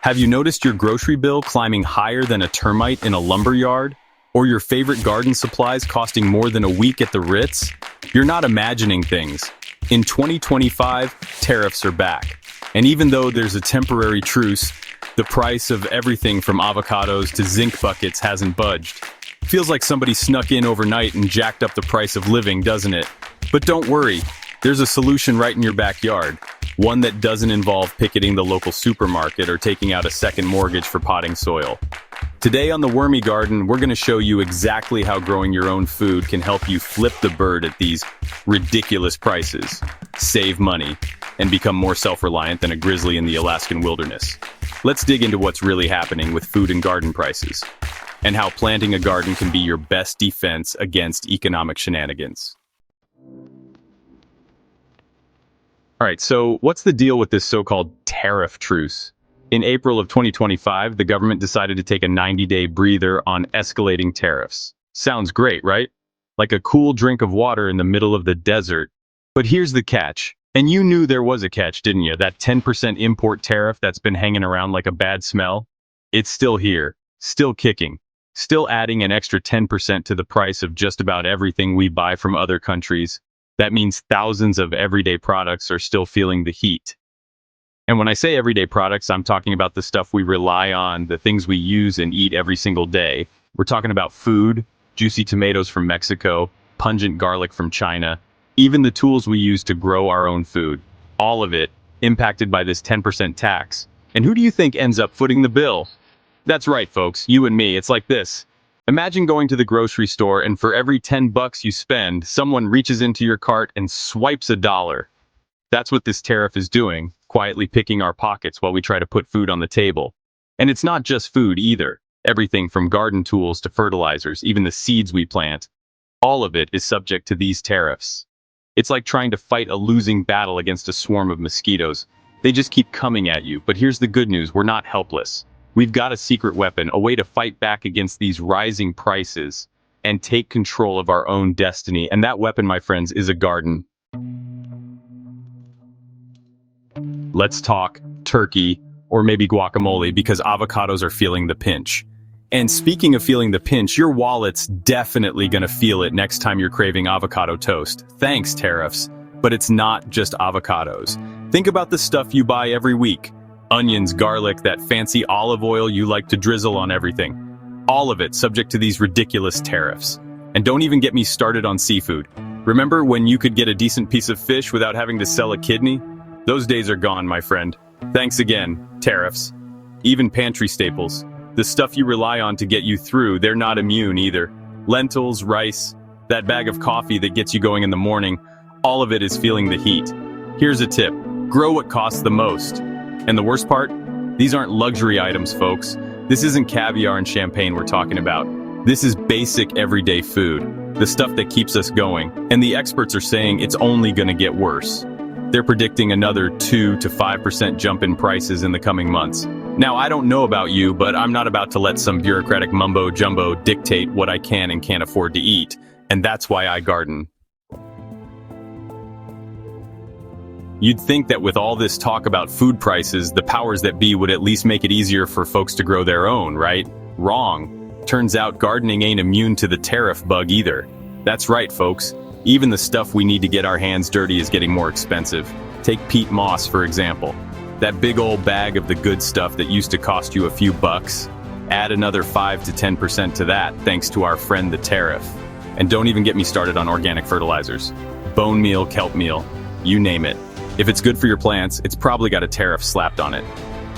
Have you noticed your grocery bill climbing higher than a termite in a lumber yard? Or your favorite garden supplies costing more than a week at the Ritz? You're not imagining things. In 2025, tariffs are back. And even though there's a temporary truce, the price of everything from avocados to zinc buckets hasn't budged. Feels like somebody snuck in overnight and jacked up the price of living, doesn't it? But don't worry, there's a solution right in your backyard. One that doesn't involve picketing the local supermarket or taking out a second mortgage for potting soil. Today on the Wormy Garden, we're going to show you exactly how growing your own food can help you flip the bird at these ridiculous prices, save money, and become more self-reliant than a grizzly in the Alaskan wilderness. Let's dig into what's really happening with food and garden prices, and how planting a garden can be your best defense against economic shenanigans. All right, so what's the deal with this so-called tariff truce? In April of 2025, the government decided to take a 90-day breather on escalating tariffs. Sounds great, right? Like a cool drink of water in the middle of the desert. But here's the catch. And you knew there was a catch, didn't you? That 10% import tariff that's been hanging around like a bad smell? It's still here, still kicking, still adding an extra 10% to the price of just about everything we buy from other countries. That means thousands of everyday products are still feeling the heat. And when I say everyday products, I'm talking about the stuff we rely on, the things we use and eat every single day. We're talking about food, juicy tomatoes from Mexico, pungent garlic from China, even the tools we use to grow our own food. All of it impacted by this 10% tax. And who do you think ends up footing the bill? That's right, folks, you and me. It's like this. Imagine going to the grocery store and for every 10 bucks you spend, someone reaches into your cart and swipes $1. That's what this tariff is doing, quietly picking our pockets while we try to put food on the table. And it's not just food either. Everything from garden tools to fertilizers, even the seeds we plant. All of it is subject to these tariffs. It's like trying to fight a losing battle against a swarm of mosquitoes. They just keep coming at you, but here's the good news, we're not helpless. We've got a secret weapon, a way to fight back against these rising prices and take control of our own destiny. And that weapon, my friends, is a garden. Let's talk turkey or maybe guacamole because avocados are feeling the pinch. And speaking of feeling the pinch, your wallet's definitely gonna feel it next time you're craving avocado toast. Thanks, tariffs. But it's not just avocados. Think about the stuff you buy every week. Onions, garlic, that fancy olive oil you like to drizzle on everything. All of it subject to these ridiculous tariffs. And don't even get me started on seafood. Remember when you could get a decent piece of fish without having to sell a kidney? Those days are gone, my friend. Thanks again, tariffs. Even pantry staples. The stuff you rely on to get you through, they're not immune either. Lentils, rice, that bag of coffee that gets you going in the morning, all of it is feeling the heat. Here's a tip. Grow what costs the most. And the worst part? These aren't luxury items, folks. This isn't caviar and champagne we're talking about. This is basic everyday food. The stuff that keeps us going. And the experts are saying it's only gonna get worse. They're predicting another 2 to 5% jump in prices in the coming months. Now, I don't know about you, but I'm not about to let some bureaucratic mumbo-jumbo dictate what I can and can't afford to eat. And that's why I garden. You'd think that with all this talk about food prices, the powers that be would at least make it easier for folks to grow their own, right? Wrong. Turns out gardening ain't immune to the tariff bug either. That's right, folks. Even the stuff we need to get our hands dirty is getting more expensive. Take peat moss, for example. That big old bag of the good stuff that used to cost you a few bucks. Add another 5 to 10% to that thanks to our friend the tariff. And don't even get me started on organic fertilizers. Bone meal, kelp meal, you name it. If it's good for your plants, it's probably got a tariff slapped on it.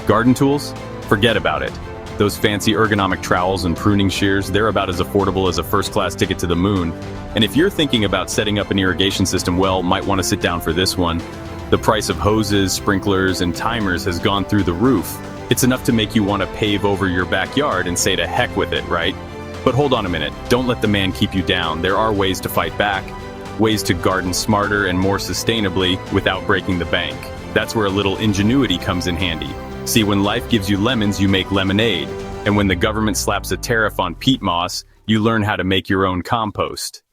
Garden tools? Forget about it. Those fancy ergonomic trowels and pruning shears, they're about as affordable as a first-class ticket to the moon. And if you're thinking about setting up an irrigation system, well, might want to sit down for this one. The price of hoses, sprinklers, and timers has gone through the roof. It's enough to make you want to pave over your backyard and say to heck with it, right? But hold on a minute, don't let the man keep you down. There are ways to fight back. Ways to garden smarter and more sustainably without breaking the bank. That's where a little ingenuity comes in handy. See, when life gives you lemons, you make lemonade. And when the government slaps a tariff on peat moss, you learn how to make your own compost.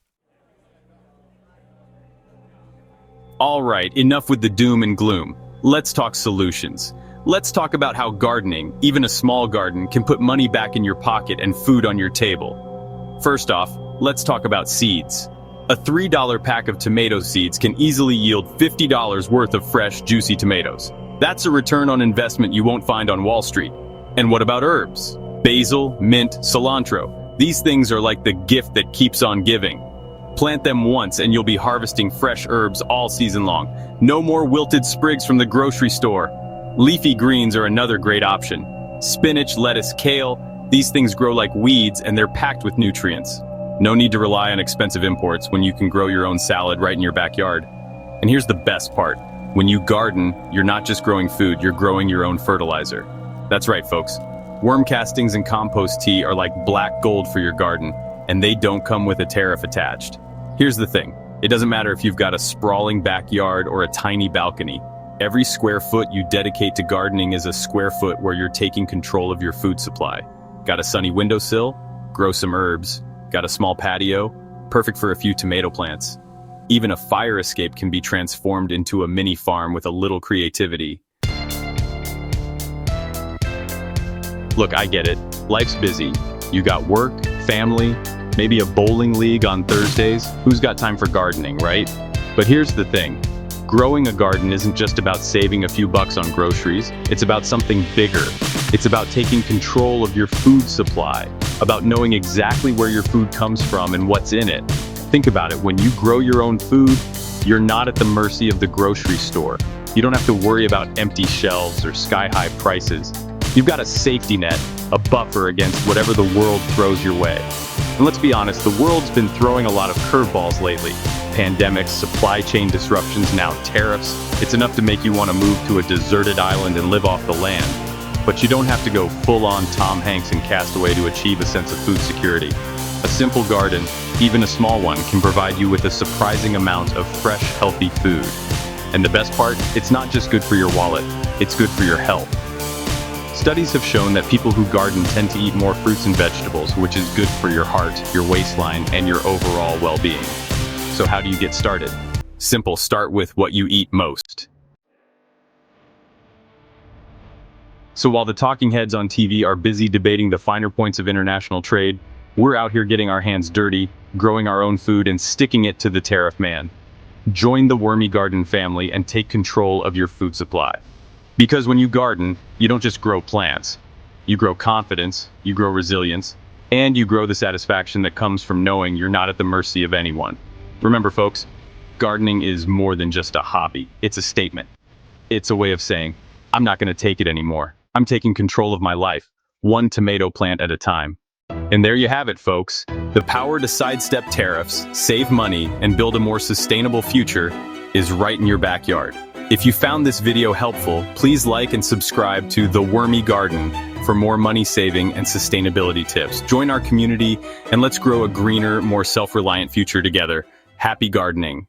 All right, enough with the doom and gloom. Let's talk solutions. let's talk about how gardening, even a small garden, can put money back in your pocket and food on your table. First off, let's talk about seeds. A $3 pack of tomato seeds can easily yield $50 worth of fresh, juicy tomatoes. That's a return on investment you won't find on Wall Street. And what about herbs? Basil, mint, cilantro. These things are like the gift that keeps on giving. Plant them once and you'll be harvesting fresh herbs all season long. No more wilted sprigs from the grocery store. Leafy greens are another great option. Spinach, lettuce, kale, these things grow like weeds and they're packed with nutrients. No need to rely on expensive imports when you can grow your own salad right in your backyard. And here's the best part. When you garden, you're not just growing food, you're growing your own fertilizer. That's right, folks. Worm castings and compost tea are like black gold for your garden, and they don't come with a tariff attached. Here's the thing. It doesn't matter if you've got a sprawling backyard or a tiny balcony. Every square foot you dedicate to gardening is a square foot where you're taking control of your food supply. Got a sunny windowsill? Grow some herbs. Got a small patio? Perfect for a few tomato plants. Even a fire escape can be transformed into a mini farm with a little creativity. Look, I get it. Life's busy. You got work, family, maybe a bowling league on Thursdays. Who's got time for gardening, right? But here's the thing. Growing a garden isn't just about saving a few bucks on groceries. It's about something bigger. It's about taking control of your food supply, about knowing exactly where your food comes from and what's in it. Think about it. When you grow your own food, you're not at the mercy of the grocery store. You don't have to worry about empty shelves or sky-high prices. You've got a safety net, a buffer against whatever the world throws your way. And let's be honest, the world's been throwing a lot of curveballs lately. Pandemics, supply chain disruptions, now tariffs. It's enough to make you want to move to a deserted island and live off the land. But you don't have to go full-on Tom Hanks and Castaway to achieve a sense of food security. A simple garden, even a small one, can provide you with a surprising amount of fresh, healthy food. And the best part, it's not just good for your wallet, it's good for your health. Studies have shown that people who garden tend to eat more fruits and vegetables, which is good for your heart, your waistline, and your overall well-being. So how do you get started? Simple, start with what you eat most. So while the talking heads on TV are busy debating the finer points of international trade, we're out here getting our hands dirty, growing our own food and sticking it to the tariff man. Join the Wormy Garden family and take control of your food supply. Because when you garden, you don't just grow plants. You grow confidence, you grow resilience, and you grow the satisfaction that comes from knowing you're not at the mercy of anyone. Remember, folks, gardening is more than just a hobby. It's a statement. It's a way of saying, I'm not going to take it anymore. I'm taking control of my life, one tomato plant at a time. And there you have it, folks. The power to sidestep tariffs, save money, and build a more sustainable future is right in your backyard. If you found this video helpful, please like and subscribe to The Wormy Garden for more money saving and sustainability tips. Join our community and let's grow a greener, more self-reliant future together. Happy gardening.